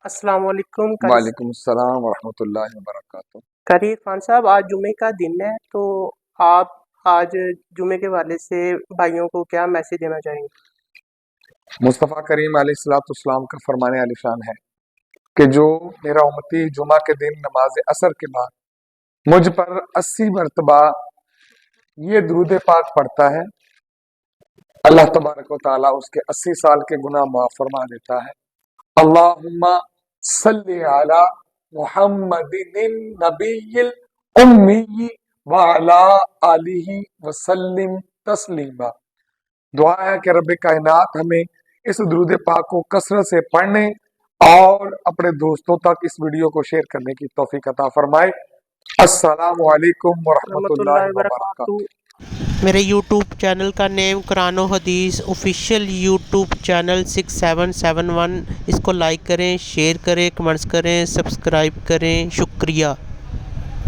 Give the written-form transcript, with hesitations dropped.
अस्सलाम वालेकुम। वालेकुम अस्सलाम वरहमतुल्लाहि वबरकातुहू। कारी इरफान साहब, आज जुमे का दिन है, तो आप आज जुमे के हवाले से भाइयों को क्या मैसेज देना चाहेंगे? मुस्तफ़ा करीम अलैहिस्सलाम का फरमाने आलिशान है कि जो मेरा उम्मती जुमा के दिन नमाज असर के बाद मुझ पर 80 मरतबा ये दुरूद पाक पढ़ता है, अल्लाह तबारक व तआला उसके 80 साल के गुनाह माफ फरमा देता है। अल्लाहुम्मा सल्ली अला मुहम्मदिन नबिय्यिल उम्मी व अला आलिहि वसल्लिम तस्लीमा। दुआ है कि रब कायनात हमें इस दुरूद पाक को कसरत से पढ़ने और अपने दोस्तों तक इस वीडियो को शेयर करने की तौफीक अता फरमाए। अस्सलामु अलैकुम रहमतुल्लाहि वरहमतुल्लाहि व बरकातुहू। वबरकातुहू। मेरे यूट्यूब चैनल का नेम कुरान और हदीस ऑफिशियल यूट्यूब चैनल 6771। इसको लाइक करें, शेयर करें, कमेंट्स करें, सब्सक्राइब करें। शुक्रिया।